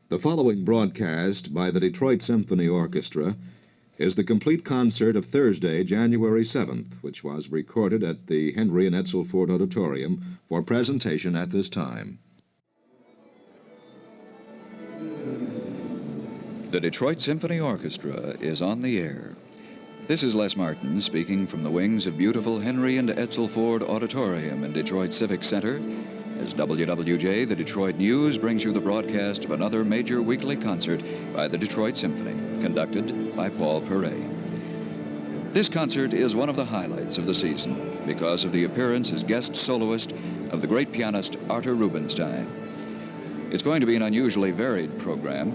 The following broadcast by the Detroit Symphony Orchestra is the complete concert of Thursday, January 7th, which was recorded at the Henry and Edsel Ford Auditorium for presentation at this time. The Detroit Symphony Orchestra is on the air. This is Les Martin speaking from the wings of beautiful Henry and Edsel Ford Auditorium in Detroit Civic Center as WWJ, the Detroit News, brings you the broadcast of another major weekly concert by the Detroit Symphony, conducted by Paul Paray. This concert is one of the highlights of the season because of the appearance as guest soloist of the great pianist Artur Rubinstein. It's going to be an unusually varied program.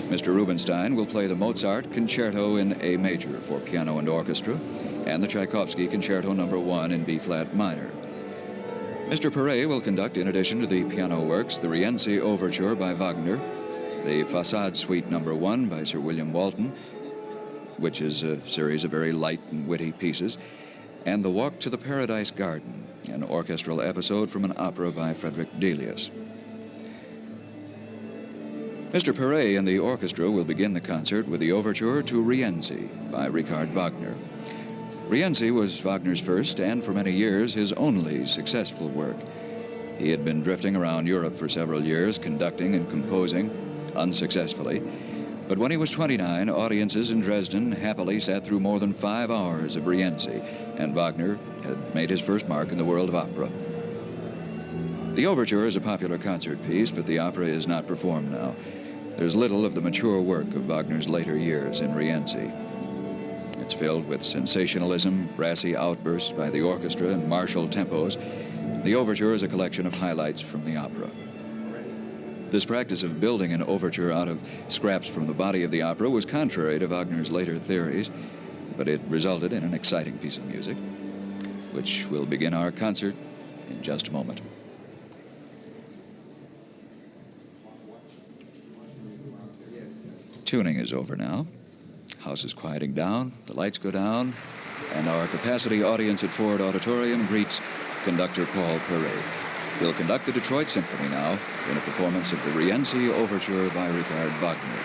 Mr. Rubinstein will play the Mozart Concerto in A major for piano and orchestra and the Tchaikovsky Concerto No. 1 in B-flat minor. Mr. Paray will conduct, in addition to the piano works, the Rienzi Overture by Wagner, the Facade Suite No. 1 by Sir William Walton, which is a series of very light and witty pieces, and the Walk to the Paradise Garden, an orchestral episode from an opera by Frederick Delius. Mr. Paray and the orchestra will begin the concert with the Overture to Rienzi by Richard Wagner. Rienzi was Wagner's first and, for many years, his only successful work. He had been drifting around Europe for several years, conducting and composing, unsuccessfully. But when he was 29, audiences in Dresden happily sat through more than 5 hours of Rienzi, and Wagner had made his first mark in the world of opera. The Overture is a popular concert piece, but the opera is not performed now. There's little of the mature work of Wagner's later years in Rienzi. It's filled with sensationalism, brassy outbursts by the orchestra, and martial tempos. The Overture is a collection of highlights from the opera. This practice of building an overture out of scraps from the body of the opera was contrary to Wagner's later theories, but it resulted in an exciting piece of music, which will begin our concert in just a moment. Tuning is over now. House is quieting down, the lights go down, and our capacity audience at Ford Auditorium greets conductor Paul Paray. He'll conduct the Detroit Symphony now in a performance of the Rienzi Overture by Richard Wagner.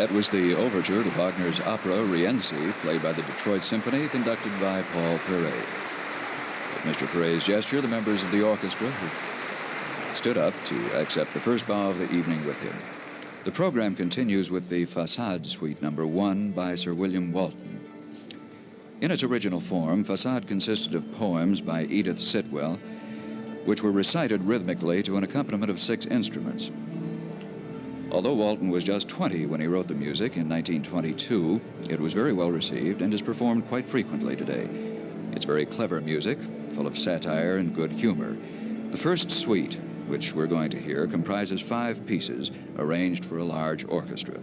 That was the overture to Wagner's opera Rienzi, played by the Detroit Symphony, conducted by Paul Paray. At Mr. Paray's gesture, the members of the orchestra have stood up to accept the first bow of the evening with him. The program continues with the Facade Suite No. 1 by Sir William Walton. In its original form, Facade consisted of poems by Edith Sitwell, which were recited rhythmically to an accompaniment of 6 instruments. Although Walton was just 20 when he wrote the music in 1922, it was very well received and is performed quite frequently today. It's very clever music, full of satire and good humor. The first suite, which we're going to hear, comprises 5 pieces arranged for a large orchestra.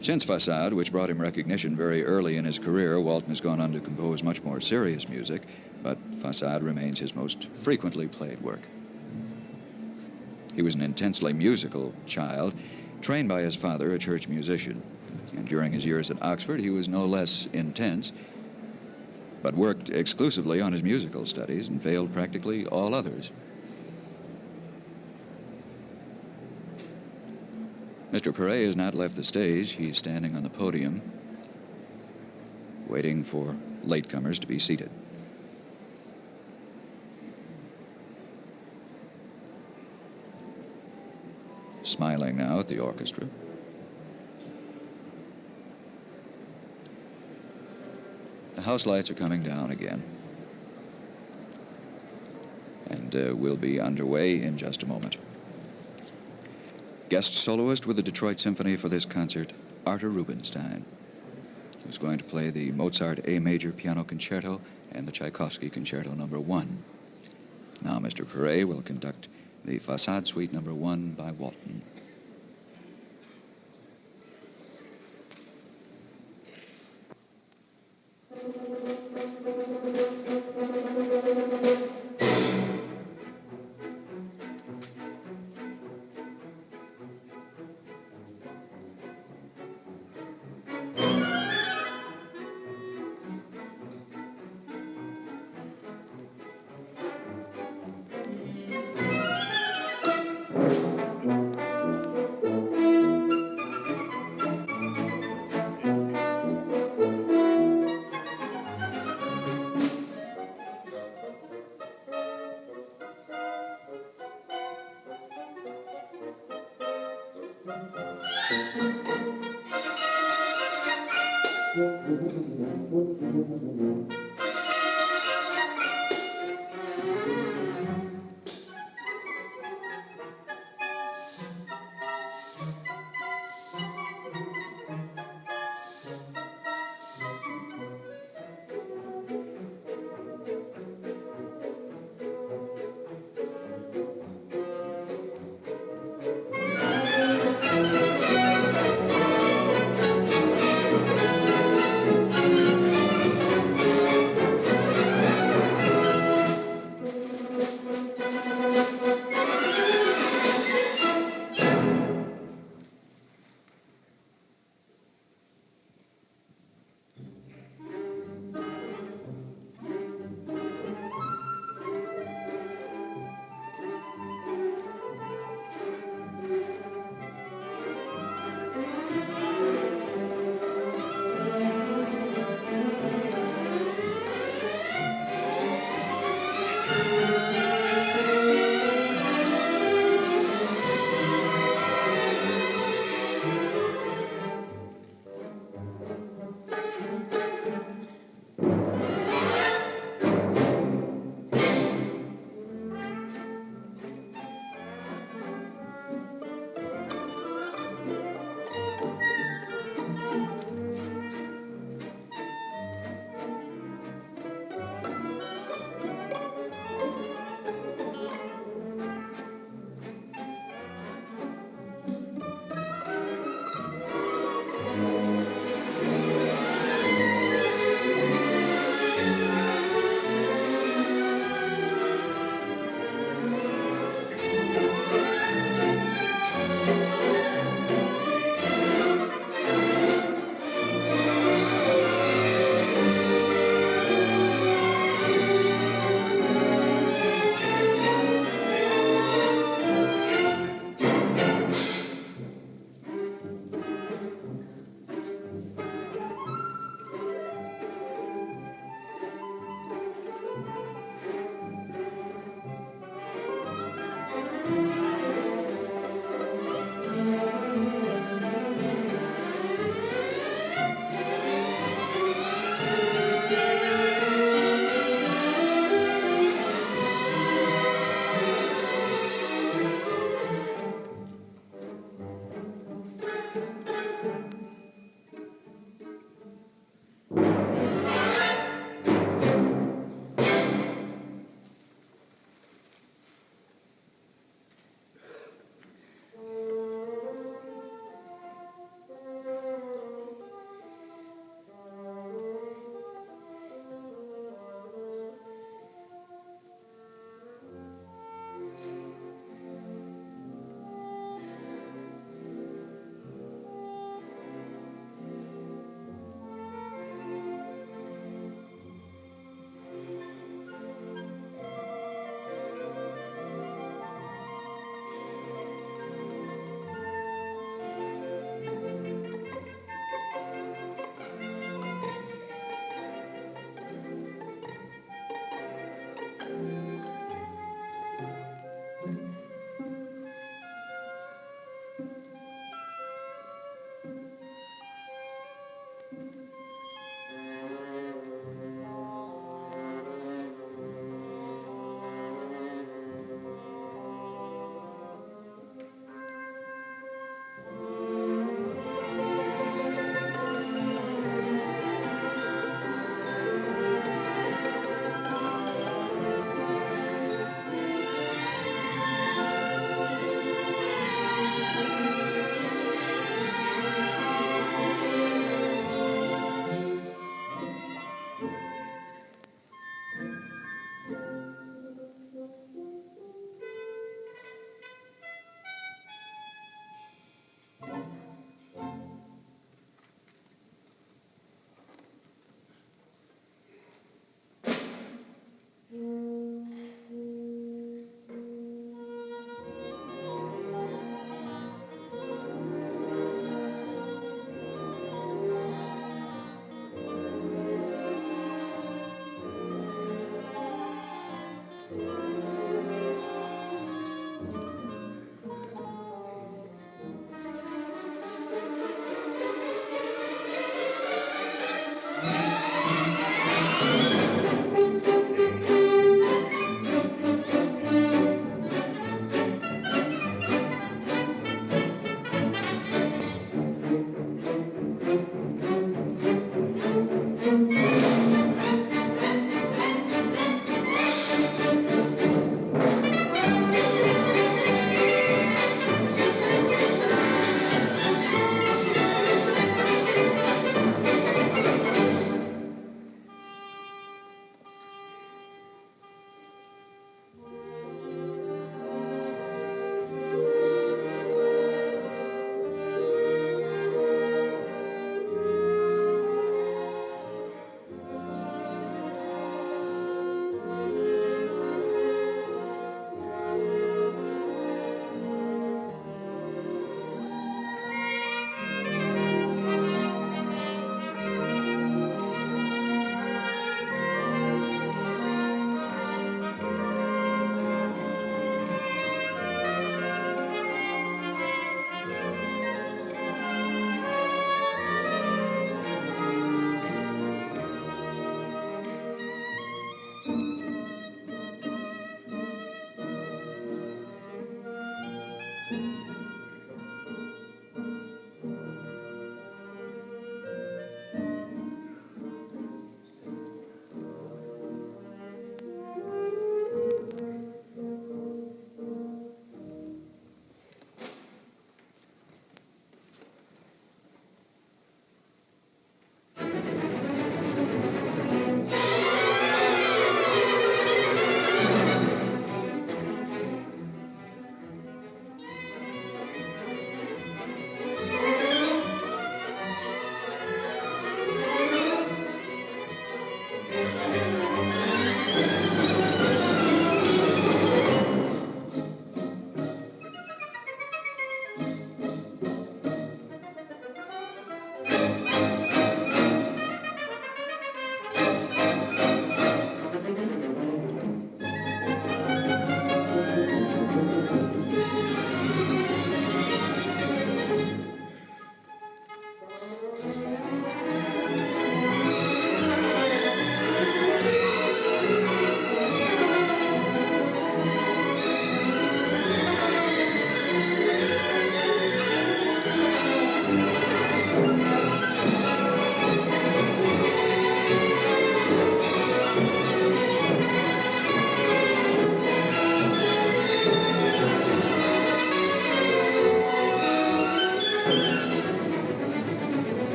Since Facade, which brought him recognition very early in his career, Walton has gone on to compose much more serious music, but Facade remains his most frequently played work. He was an intensely musical child, trained by his father, a church musician. And during his years at Oxford, he was no less intense, but worked exclusively on his musical studies and failed practically all others. Mr. Paray has not left the stage. He's standing on the podium, waiting for latecomers to be seated. Smiling now at the orchestra. The house lights are coming down again, and we'll be underway in just a moment. Guest soloist with the Detroit Symphony for this concert, Artur Rubinstein, who's going to play the Mozart A Major Piano Concerto and the Tchaikovsky Concerto No. 1. Now Mr. Paray will conduct the Facade Suite No. 1 by Walton.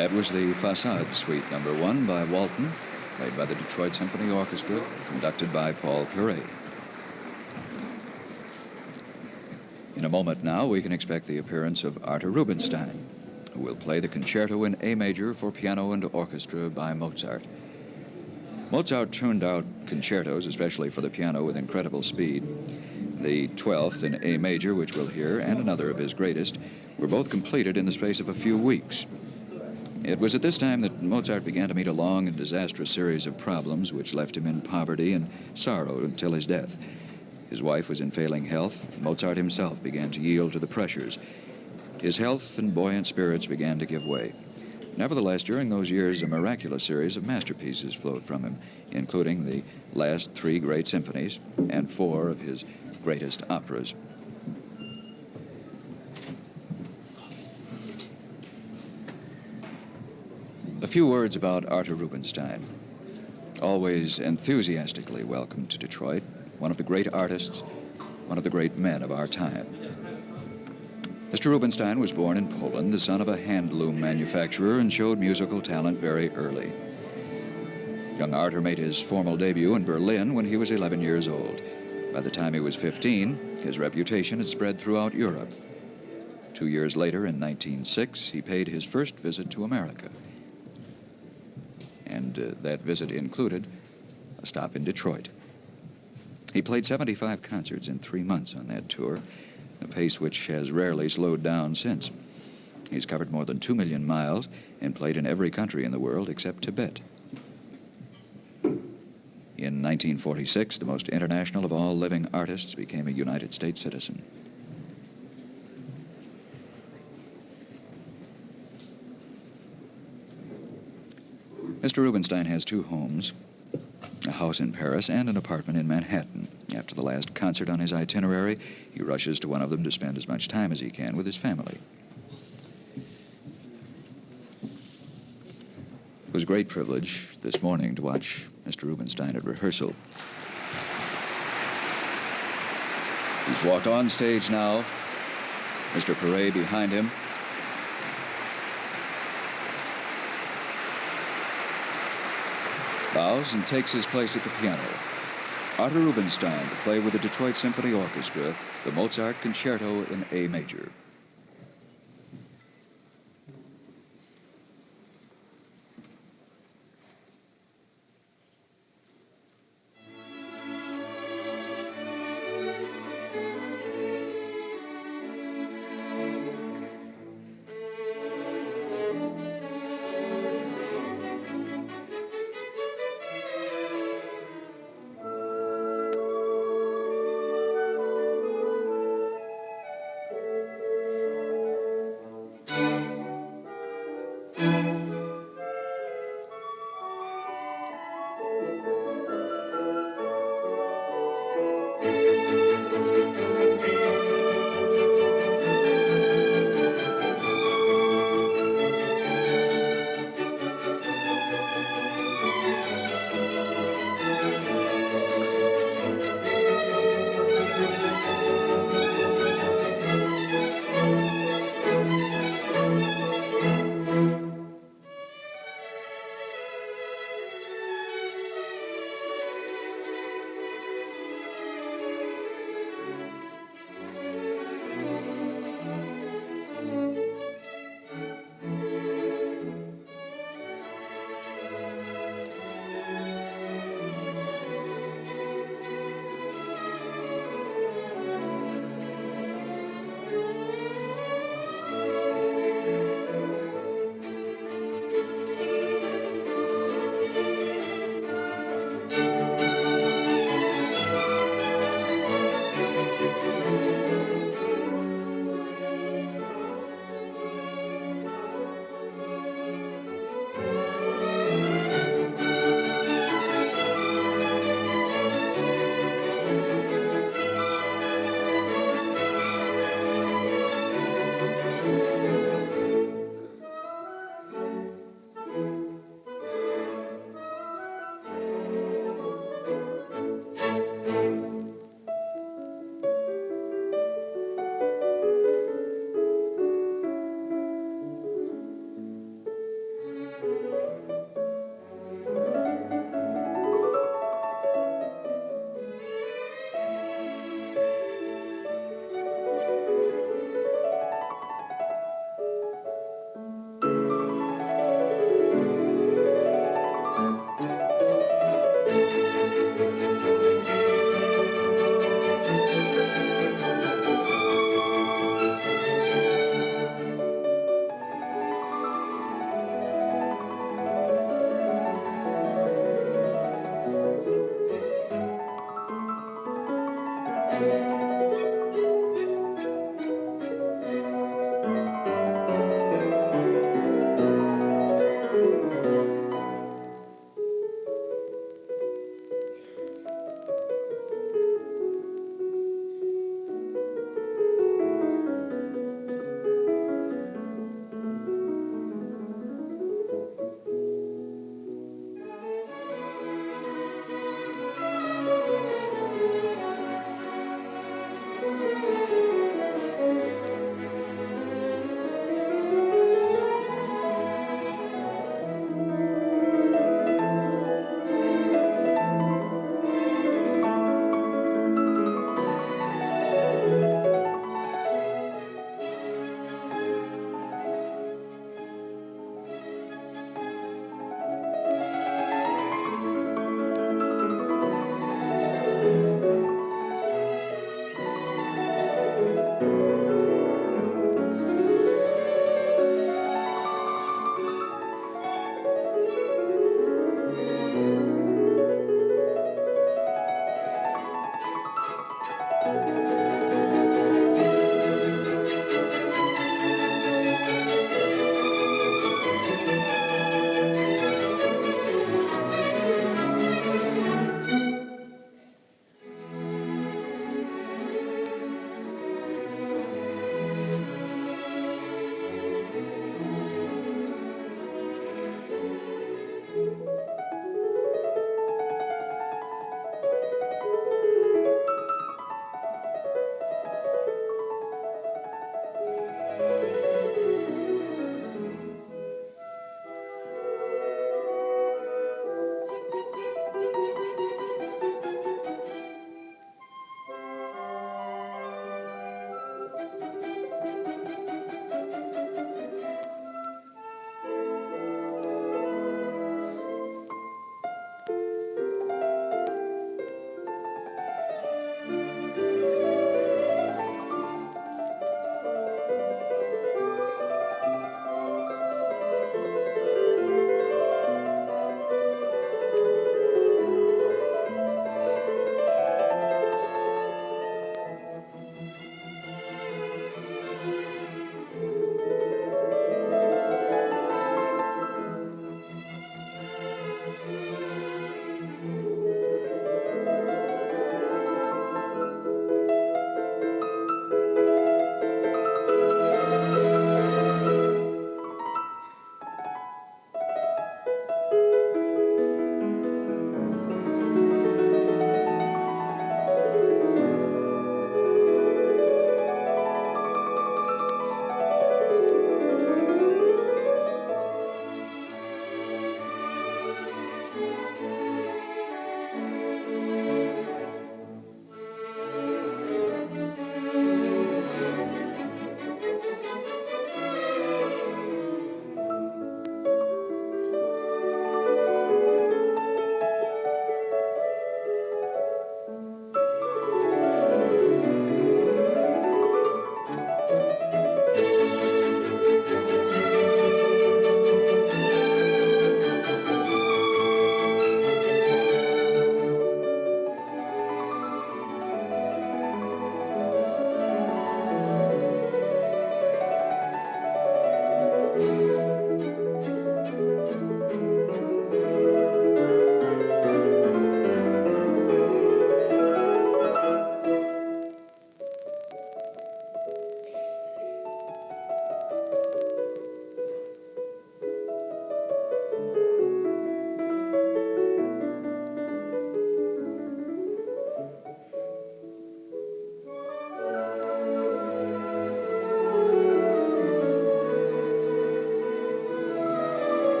That was the Facade Suite Number 1 by Walton, played by the Detroit Symphony Orchestra, conducted by Paray. In a moment now, we can expect the appearance of Artur Rubinstein, who will play the Concerto in A major for piano and orchestra by Mozart. Mozart turned out concertos, especially for the piano, with incredible speed. The 12th in A major, which we'll hear, and another of his greatest, were both completed in the space of a few weeks. It was at this time that Mozart began to meet a long and disastrous series of problems which left him in poverty and sorrow until his death. His wife was in failing health. Mozart himself began to yield to the pressures. His health and buoyant spirits began to give way. Nevertheless, during those years, a miraculous series of masterpieces flowed from him, including the last 3 great symphonies and 4 of his greatest operas. A few words about Artur Rubinstein. Always enthusiastically welcome to Detroit, one of the great artists, one of the great men of our time. Mr. Rubinstein was born in Poland, the son of a hand loom manufacturer, and showed musical talent very early. Young Artur made his formal debut in Berlin when he was 11 years old. By the time he was 15, his reputation had spread throughout Europe. 2 years later, in 1906, he paid his first visit to America. And that visit included a stop in Detroit. He played 75 concerts in 3 months on that tour, a pace which has rarely slowed down since. He's covered more than 2 million miles and played in every country in the world except Tibet. In 1946, the most international of all living artists became a United States citizen. Mr. Rubinstein has 2 homes, a house in Paris and an apartment in Manhattan. After the last concert on his itinerary, he rushes to one of them to spend as much time as he can with his family. It was a great privilege this morning to watch Mr. Rubinstein at rehearsal. He's walked on stage now, Mr. Paray behind him. Bows and takes his place at the piano. Artur Rubinstein to play with the Detroit Symphony Orchestra, the Mozart Concerto in A major.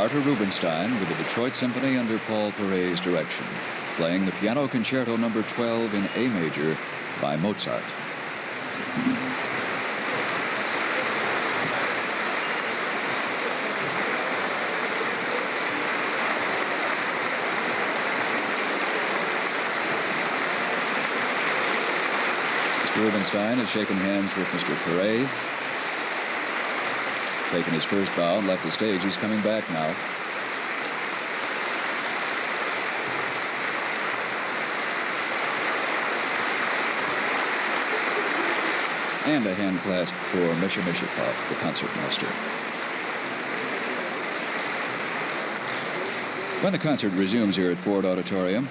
Artur Rubinstein with the Detroit Symphony under Paul Paray's direction, playing the Piano Concerto No. 12 in A major by Mozart. Mr. Rubinstein has shaken hands with Mr. Paray, taken his first bow and left the stage. He's coming back now. And a hand clasp for Misha Mishakov, the concertmaster. When the concert resumes here at Ford Auditorium,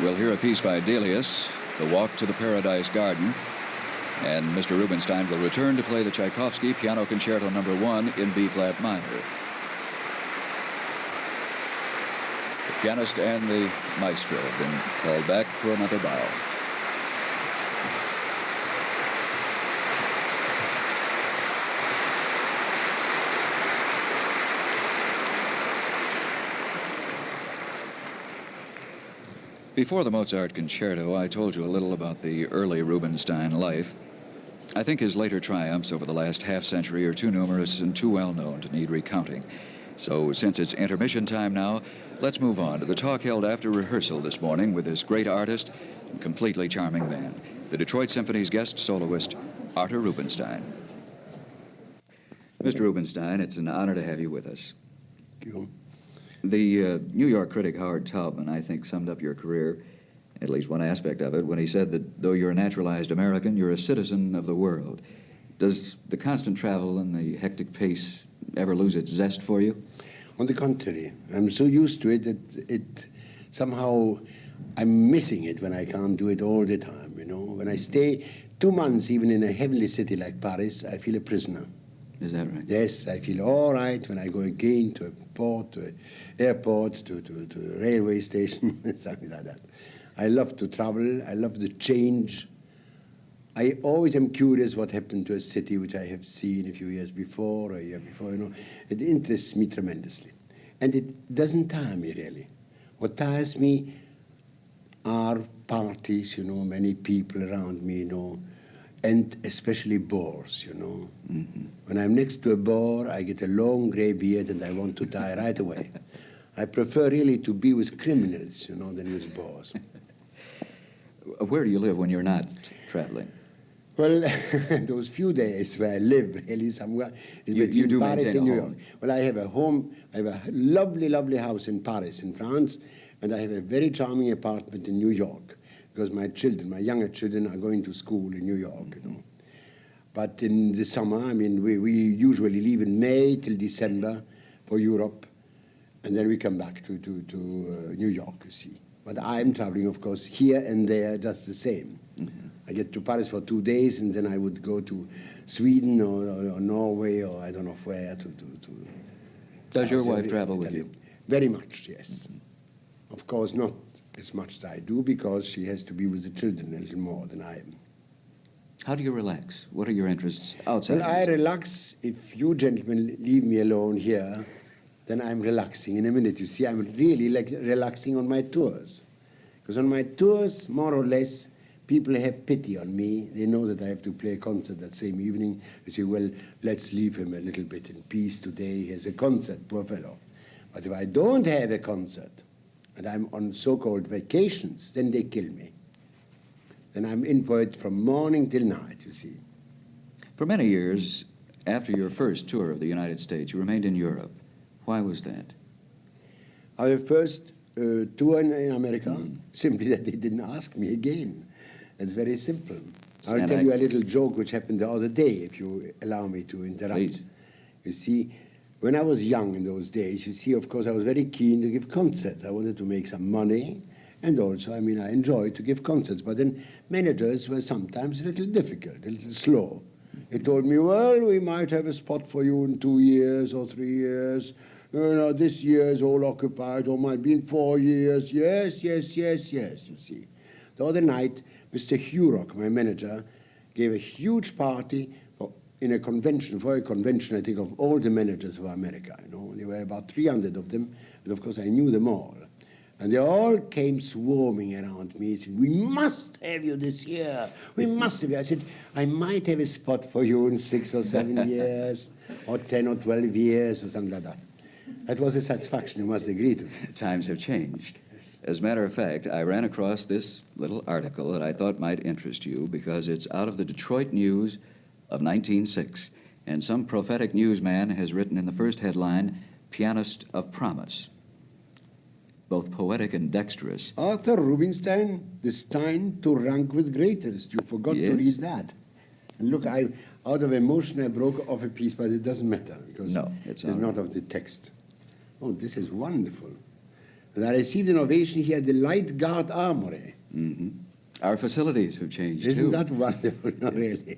we'll hear a piece by Delius, The Walk to the Paradise Garden, and Mr. Rubinstein will return to play the Tchaikovsky Piano Concerto No. 1 in B-flat minor. The pianist and the maestro have been called back for another bow. Before the Mozart Concerto, I told you a little about the early Rubinstein life. I think his later triumphs over the last half-century are too numerous and too well-known to need recounting. So since it's intermission time now, let's move on to the talk held after rehearsal this morning with this great artist and completely charming man, the Detroit Symphony's guest soloist, Artur Rubinstein. Mr. Rubinstein, it's an honor to have you with us. Thank you. The New York critic Howard Taubman, I think, summed up your career, at least one aspect of it, when he said that though you're a naturalized American, you're a citizen of the world. Does the constant travel and the hectic pace ever lose its zest for you? On the contrary, I'm so used to it that it somehow, I'm missing it when I can't do it all the time, you know. When I stay 2 months even in a heavenly city like Paris, I feel a prisoner. Is that right? Yes, I feel all right when I go again to a port, to an airport, to a railway station, something like that. I love to travel, I love the change. I always am curious what happened to a city which I have seen a few years before or a year before, you know. It interests me tremendously. And it doesn't tire me, really. What tires me are parties, you know, many people around me, you know, and especially bores, you know. Mm-hmm. When I'm next to a bore, I get a long gray beard and I want to die right away. I prefer really to be with criminals, you know, than with bores. Where do you live when you're not traveling? Well, those few days where I live, really, somewhere, is You between do Paris maintain and a New home. York. Well, I have a home, I have a lovely, lovely house in Paris, in France, and I have a very charming apartment in New York, because my children, my younger children, are going to school in New York, you know. But in the summer, I mean, we usually leave in May till December for Europe, and then we come back to New York, you see. But I'm traveling, of course, here and there, just the same. Mm-hmm. I get to Paris for 2 days, and then I would go to Sweden or Norway or I don't know where to Does your South wife travel with Italy. you? Very much, yes. Mm-hmm. Of course, not as much as I do, because she has to be with the children a little more than I am. How do you relax? What are your interests outside? Well, I relax. If you gentlemen leave me alone here, then I'm relaxing in a minute. You see, I'm really like relaxing on my tours. Because on my tours, more or less, people have pity on me. They know that I have to play a concert that same evening. They say, well, let's leave him a little bit in peace today. He has a concert, poor fellow. But if I don't have a concert, and I'm on so-called vacations, then they kill me. Then I'm in for it from morning till night, you see. For many years, after your first tour of the United States, you remained in Europe. Why was that? Our first tour in America, simply that they didn't ask me again. It's very simple. I'll tell you a little joke which happened the other day, if you allow me to interrupt. Please. You see, when I was young in those days, you see, of course, I was very keen to give concerts. I wanted to make some money, and also, I mean, I enjoyed to give concerts. But then managers were sometimes a little difficult, a little slow. They told me, well, we might have a spot for you in 2 years or 3 years. You know, this year is all occupied, or might be in 4 years. Yes, yes, yes, yes, you see. The other night, Mr. Hurock, my manager, gave a huge party for in a convention, for a convention, I think, of all the managers of America. You know, there were about 300 of them, and of course I knew them all. And they all came swarming around me, saying, "We must have you this year. We must have you." I said, "I might have a spot for you in 6 or 7 years, or 10 or 12 years, or something like that." That was a satisfaction, you must agree to. Times have changed. As a matter of fact, I ran across this little article that I thought might interest you because it's out of the Detroit News of 1906. And some prophetic newsman has written in the first headline, "Pianist of Promise." Both poetic and dexterous. Arthur Rubinstein, the Stein to rank with greatest. You forgot to read that. And look, out of emotion I broke off a piece, but it doesn't matter because it's not of the text. Oh, this is wonderful. And I received an ovation here at the Light Guard Armory. Mm-hmm. Our facilities have changed, Isn't too. that wonderful? No, really.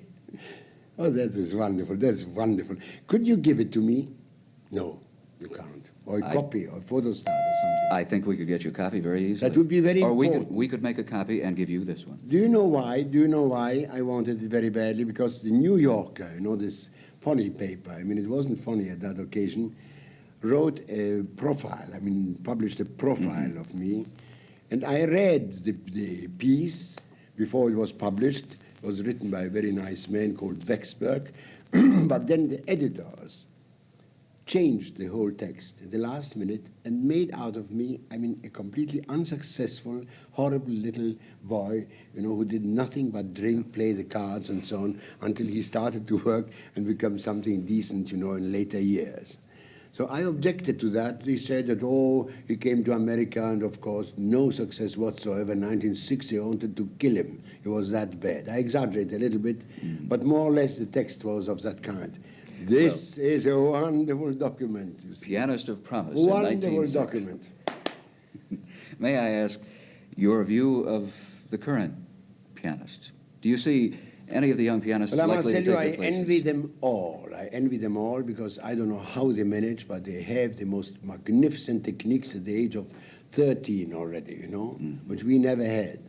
Oh, that is wonderful. That's wonderful. Could you give it to me? No, you can't. Or a copy, or a photostat or something. I think we could get you a copy very easily. That would be very important. Or we could make a copy and give you this one. Do you know why? Do you know why I wanted it very badly? Because the New Yorker, you know, this funny paper, I mean, it wasn't funny at that occasion, wrote a profile, I mean, published a profile of me. And I read the piece before it was published. It was written by a very nice man called Wexberg. But then the editors changed the whole text at the last minute and made out of me, I mean, a completely unsuccessful, horrible little boy, you know, who did nothing but drink, play the cards and so on, until he started to work and become something decent, you know, in later years. So I objected to that. They said that, oh, he came to America and, of course, no success whatsoever. In 1960, I wanted to kill him. It was that bad. I exaggerate a little bit, but more or less the text was of that kind. This is a wonderful document, you see. Pianist of Promise. Wonderful document. May I ask your view of the current pianists? Do you see any of the young pianists Well, I must likely tell to you, take I their places? envy them all. I envy them all because I don't know how they manage, but they have the most magnificent techniques at the age of 13 already, you know, which we never had.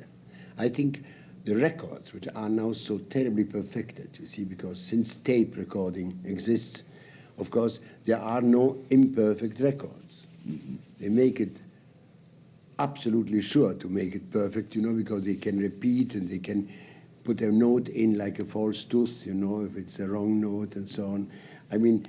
I think the records, which are now so terribly perfected, you see, because since tape recording exists, of course, there are no imperfect records. They make it absolutely sure to make it perfect, you know, because they can repeat and they can put a note in like a false tooth, you know, if it's a wrong note and so on. I mean,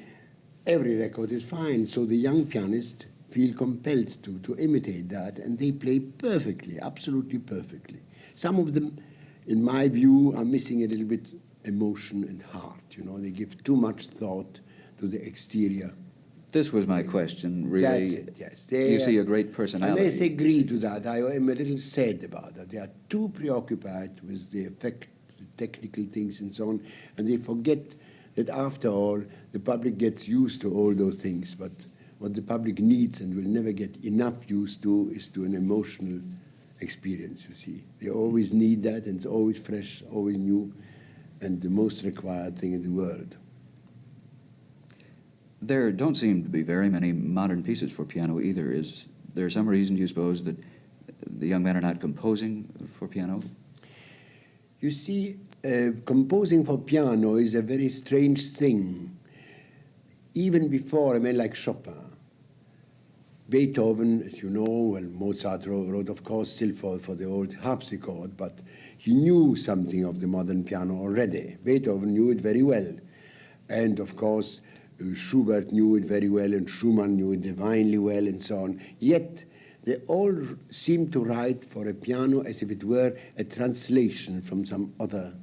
every record is fine, so the young pianists feel compelled to imitate that, and they play perfectly, absolutely perfectly. Some of them, in my view, are missing a little bit emotion and heart, you know. They give too much thought to the exterior. This was my question, really. That's it, yes. You see a great personality. I must agree to that. I am a little sad about that. They are too preoccupied with the effect, the technical things and so on, and they forget that after all, the public gets used to all those things, but what the public needs and will never get enough used to is to an emotional experience, you see. They always need that, and it's always fresh, always new, and the most required thing in the world. There don't seem to be very many modern pieces for piano either. Is there some reason, do you suppose, that the young men are not composing for piano? You see, composing for piano is a very strange thing. Even before, I mean, like Chopin. Beethoven, as you know, well, Mozart wrote, of course, still for the old harpsichord, but he knew something of the modern piano already. Beethoven knew it very well. And, of course, Schubert knew it very well, and Schumann knew it divinely well, and so on. Yet, they all seem to write for a piano as if it were a translation from some other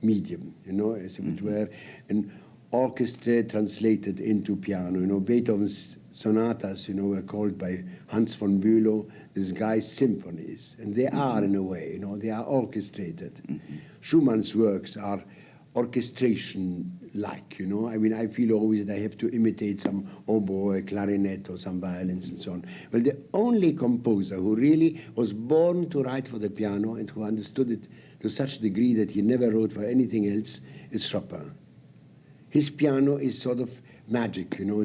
medium, you know, as if it were an orchestra translated into piano. You know, Beethoven's sonatas, you know, were called by Hans von Bülow, these guys, symphonies. And they are, in a way, you know, they are orchestrated. Schumann's works are orchestration-like, you know. I mean, I feel always that I have to imitate some oboe, clarinet, or some violins, and so on. Well, the only composer who really was born to write for the piano and who understood it to such a degree that he never wrote for anything else is Chopin. His piano is sort of magic, you know.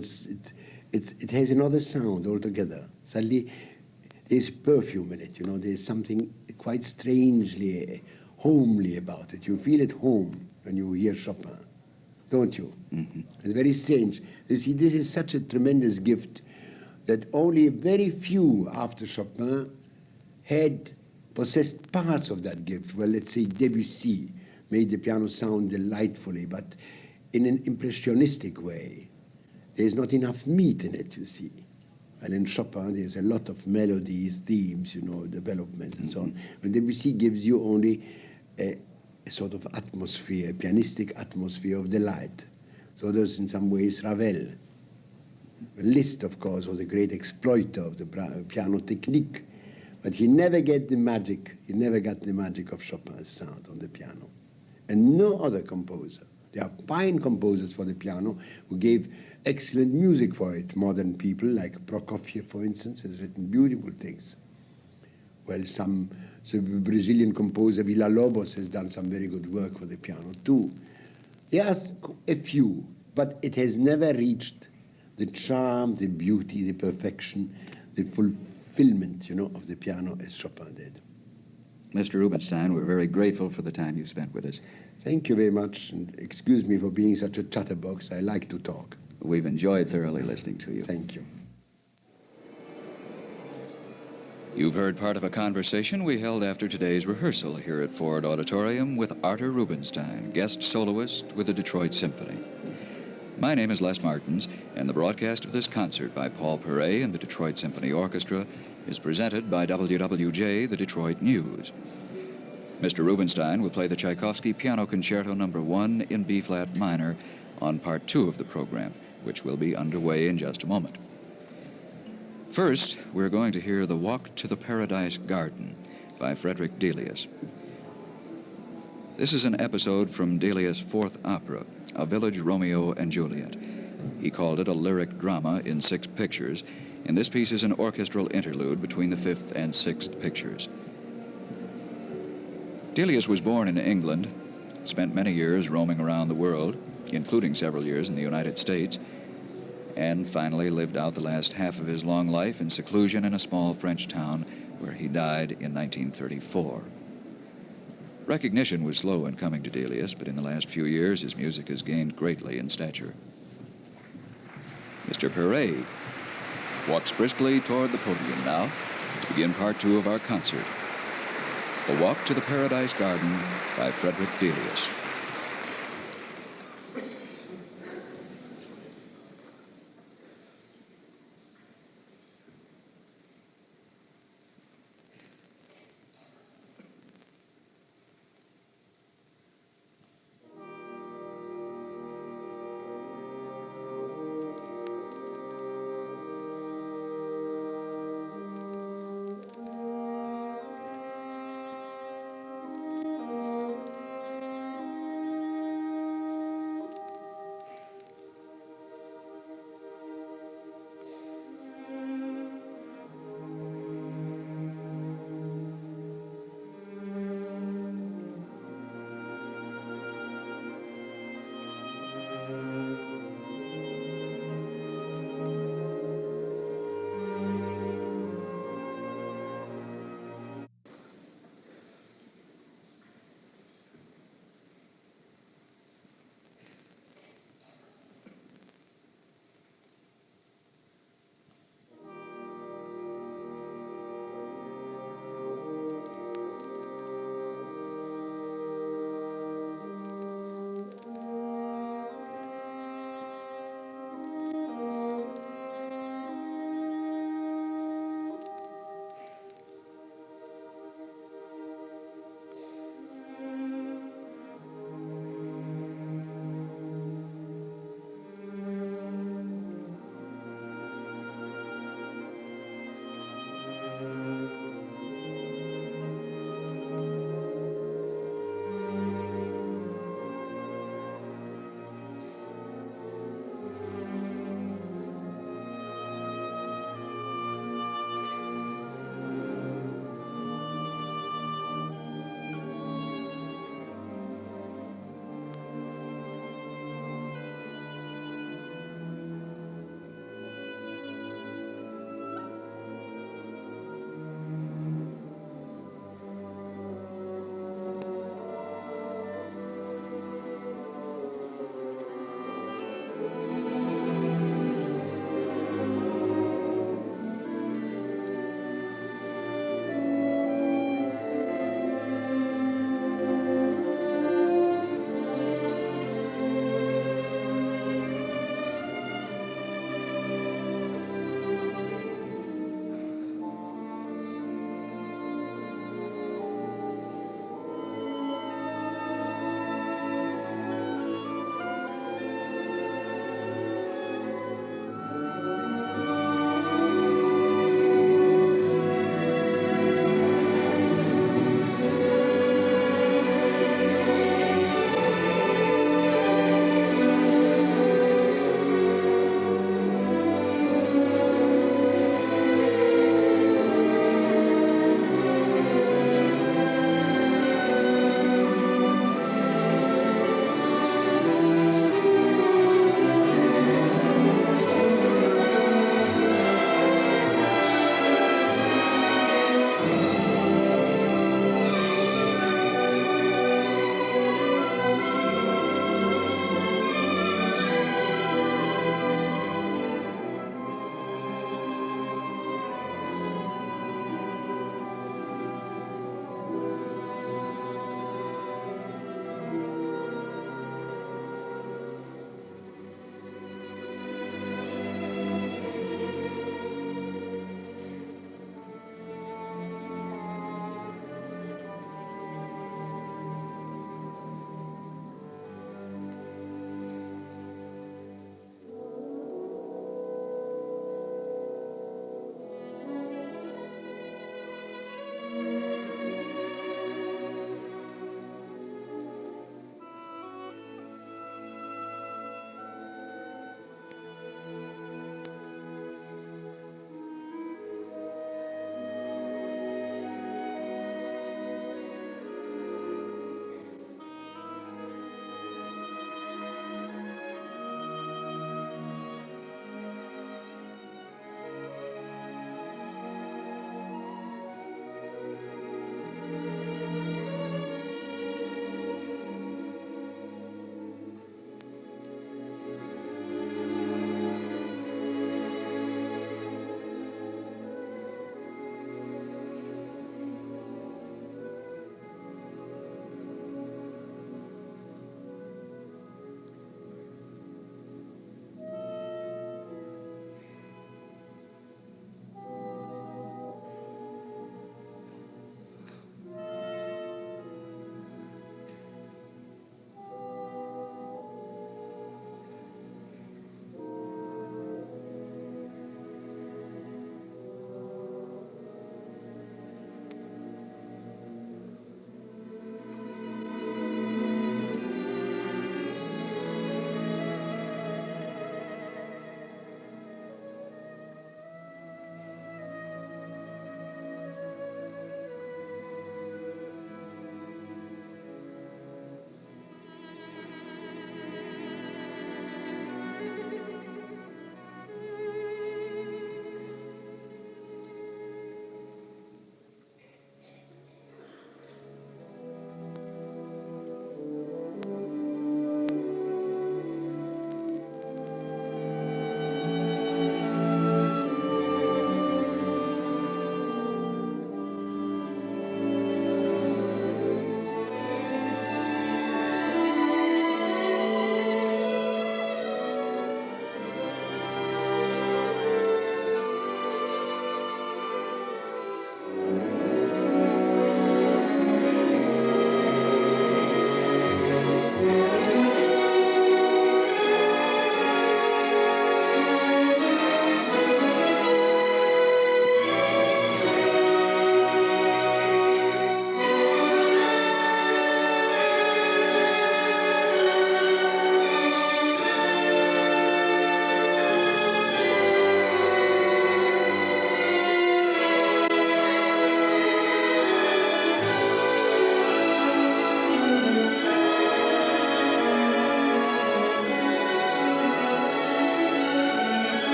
It has another sound altogether. Suddenly, there's perfume in it, you know. There's something quite strangely homely about it. You feel at home when you hear Chopin. don't you? Mm-hmm. It's very strange. You see, this is such a tremendous gift that only very few after Chopin had possessed parts of that gift. Well, let's say Debussy made the piano sound delightfully, but in an impressionistic way. There's not enough meat in it, you see. And in Chopin, there's a lot of melodies, themes, you know, developments and so on. But Debussy gives you only a sort of atmosphere, a pianistic atmosphere of delight. So there's in some ways Ravel. Liszt, of course, was a great exploiter of the piano technique, but he never got the magic. He never got the magic of Chopin's sound on the piano, and no other composer. There are fine composers for the piano who gave excellent music for it. Modern people like Prokofiev, for instance, has written beautiful things. Well, the Brazilian composer Villa-Lobos has done some very good work for the piano too. There are a few, but it has never reached the charm, the beauty, the perfection, the fulfillment, you know, of the piano as Chopin did. Mr. Rubinstein, we're very grateful for the time you spent with us. Thank you very much, and excuse me for being such a chatterbox. I like to talk. We've enjoyed thoroughly listening to you. Thank you. You've heard part of a conversation we held after today's rehearsal here at Ford Auditorium with Artur Rubinstein, guest soloist with the Detroit Symphony. My name is Les Martins, and the broadcast of this concert by Paul Paray and the Detroit Symphony Orchestra is presented by WWJ, the Detroit News. Mr. Rubinstein will play the Tchaikovsky Piano Concerto No. 1 in B-flat minor on Part 2 of the program, which will be underway in just a moment. First, we're going to hear The Walk to the Paradise Garden by Frederick Delius. This is an episode from Delius' fourth opera, A Village Romeo and Juliet. He called it a lyric drama in 6 pictures, and this piece is an orchestral interlude between the 5th and 6th pictures. Delius was born in England, spent many years roaming around the world, including several years in the United States, and finally lived out the last half of his long life in seclusion in a small French town where he died in 1934. Recognition was slow in coming to Delius, but in the last few years his music has gained greatly in stature. Mr. Paray walks briskly toward the podium now to begin Part 2 of our concert, The Walk to the Paradise Garden by Frederick Delius.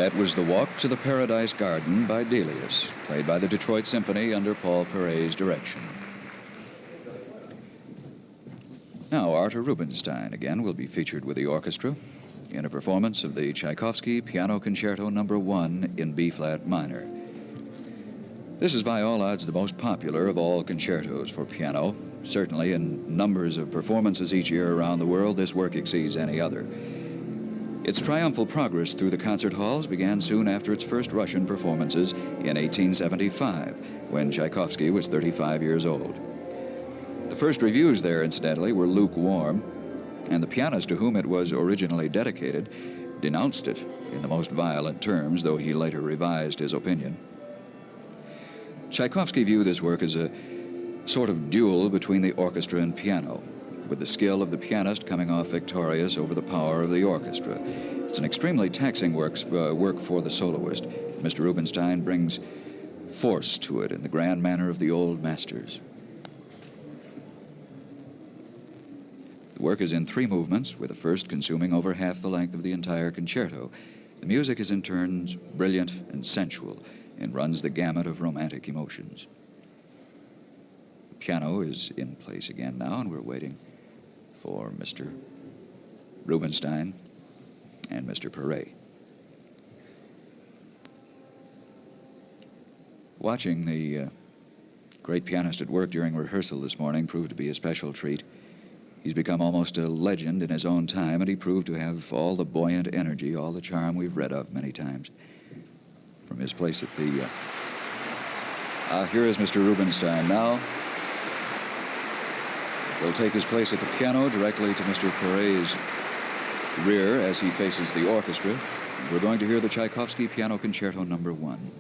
That was The Walk to the Paradise Garden by Delius, played by the Detroit Symphony under Paul Paray's direction. Now, Artur Rubinstein again will be featured with the orchestra in a performance of the Tchaikovsky Piano Concerto No. 1 in B-flat minor. This is by all odds the most popular of all concertos for piano. Certainly in numbers of performances each year around the world, this work exceeds any other. Its triumphal progress through the concert halls began soon after its first Russian performances in 1875, when Tchaikovsky was 35 years old. The first reviews there, incidentally, were lukewarm, and the pianist to whom it was originally dedicated denounced it in the most violent terms, though he later revised his opinion. Tchaikovsky viewed this work as a sort of duel between the orchestra and piano, with the skill of the pianist coming off victorious over the power of the orchestra. It's an extremely taxing work for the soloist. Mr. Rubinstein brings force to it in the grand manner of the old masters. The work is in 3 movements, with the first consuming over half the length of the entire concerto. The music is in turns brilliant and sensual and runs the gamut of romantic emotions. The piano is in place again now, and we're waiting for Mr. Rubinstein and Mr. Paray. Watching the great pianist at work during rehearsal this morning proved to be a special treat. He's become almost a legend in his own time, and he proved to have all the buoyant energy, all the charm we've read of many times. From his place at the... here is Mr. Rubinstein now. He'll take his place at the piano directly to Mr. Paray's rear as he faces the orchestra. We're going to hear the Tchaikovsky Piano Concerto No. 1.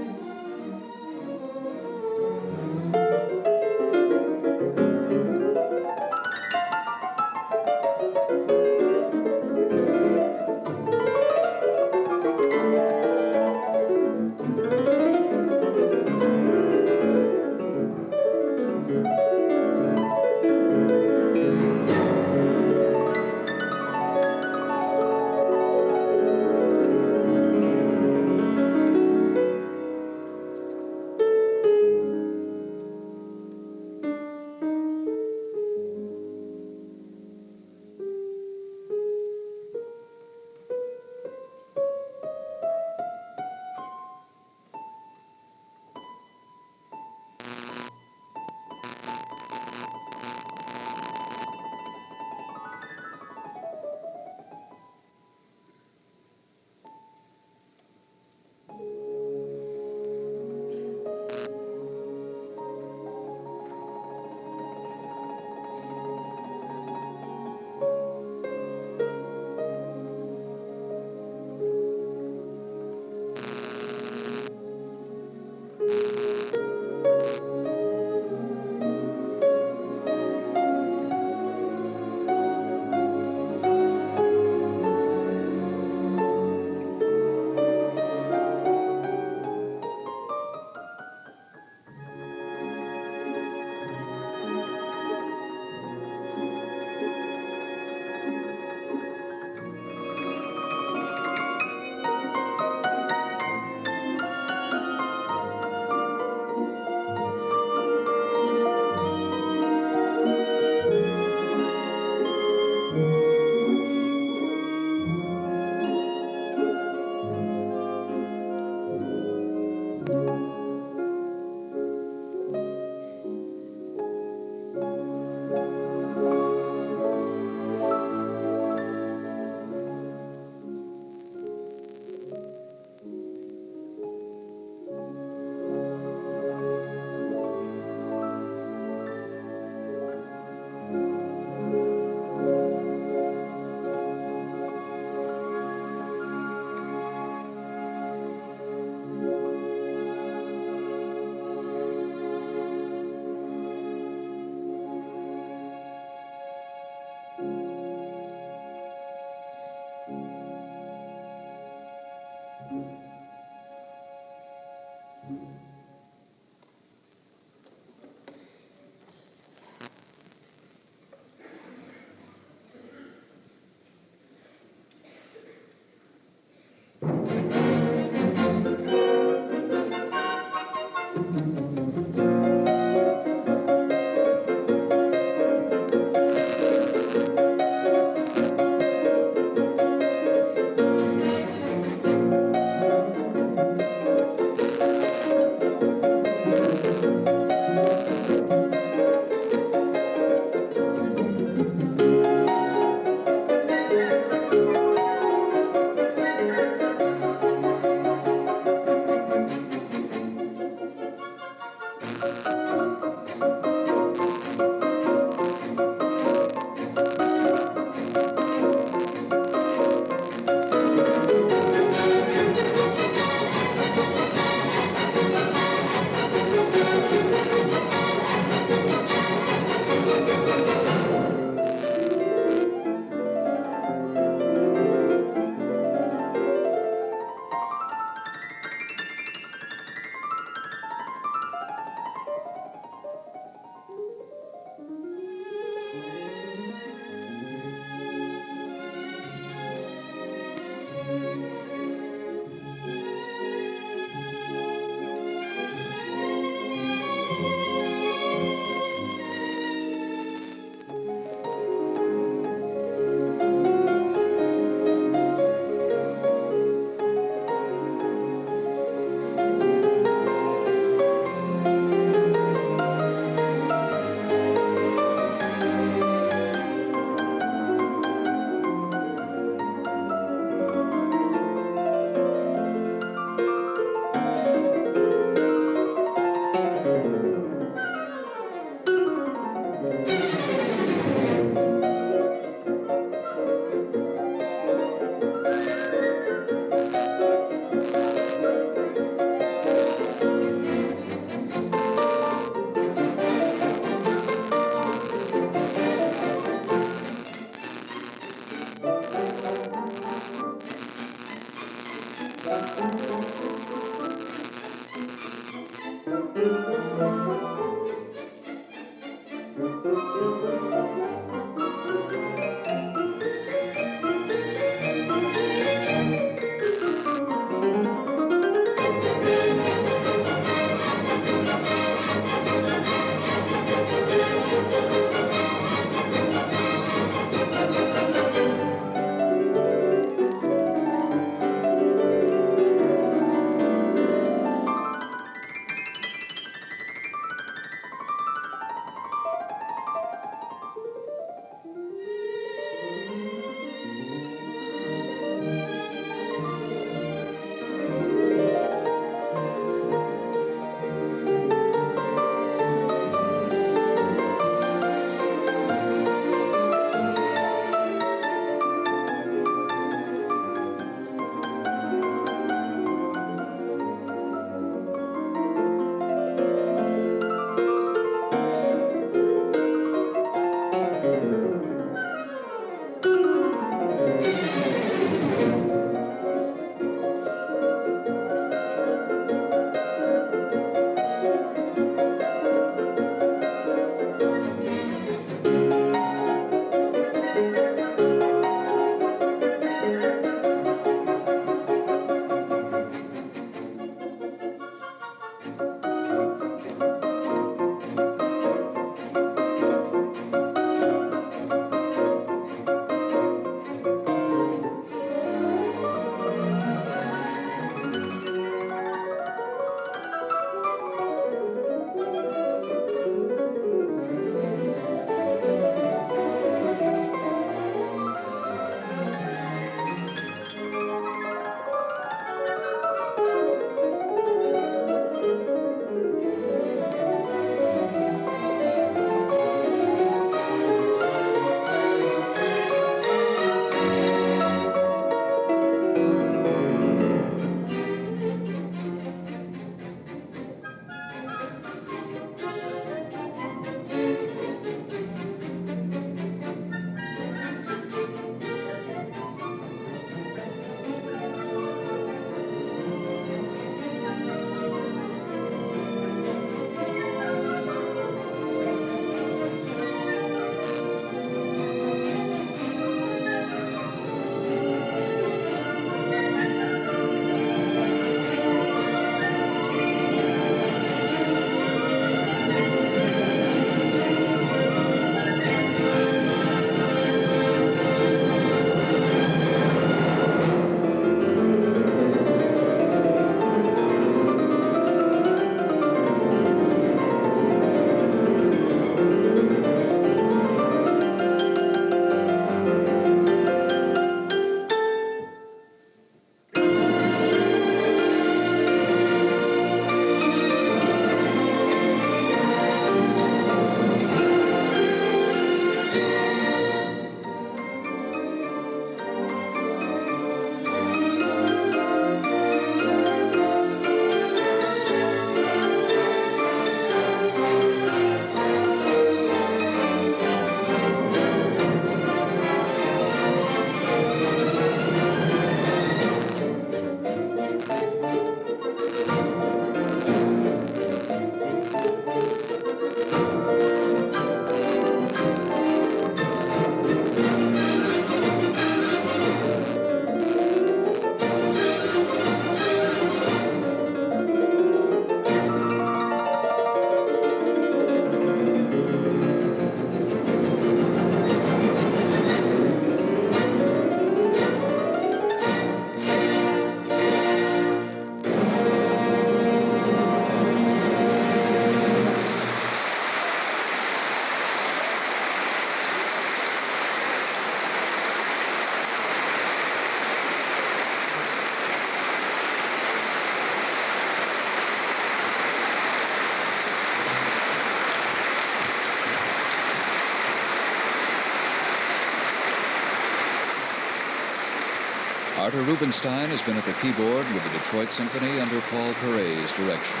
Artur Rubinstein has been at the keyboard with the Detroit Symphony under Paul Paray's direction.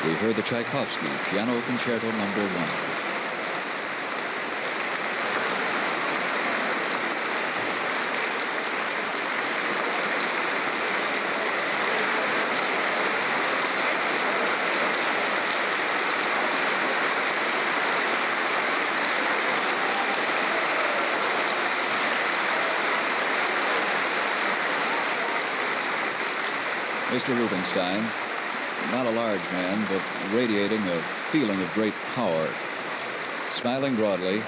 We heard the Tchaikovsky Piano Concerto No. 1. Mr. Rubinstein, not a large man, but radiating a feeling of great power, smiling broadly,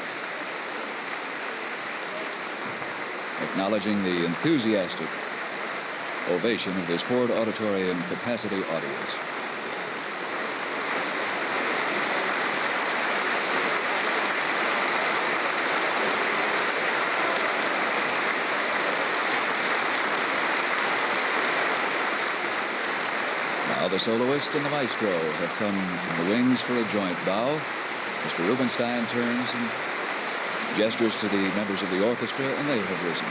acknowledging the enthusiastic ovation of this Ford Auditorium capacity audience. Now the soloist and the maestro have come from the wings for a joint bow. Mr. Rubinstein turns and gestures to the members of the orchestra, and they have risen.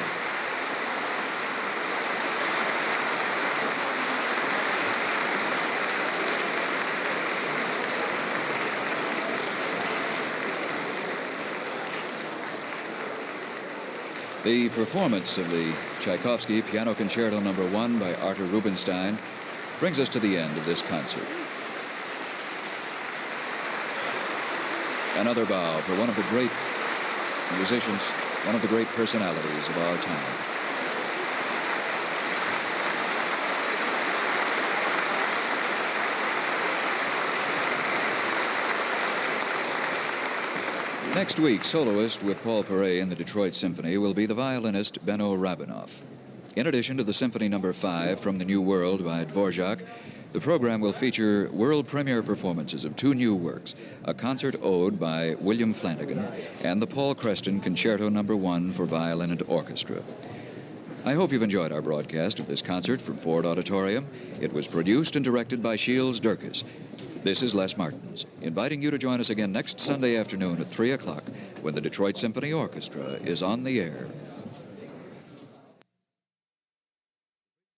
The performance of the Tchaikovsky Piano Concerto No. 1 by Artur Rubinstein brings us to the end of this concert. Another bow for one of the great musicians, one of the great personalities of our time. Next week, soloist with Paul Paray in the Detroit Symphony will be the violinist Benno Rabinoff. In addition to the Symphony No. 5 from the New World by Dvorak, the program will feature world premiere performances of two new works, a concert ode by William Flanagan and the Paul Creston Concerto No. 1 for violin and orchestra. I hope you've enjoyed our broadcast of this concert from Ford Auditorium. It was produced and directed by Shields Durkis. This is Les Martins, inviting you to join us again next Sunday afternoon at 3 o'clock when the Detroit Symphony Orchestra is on the air.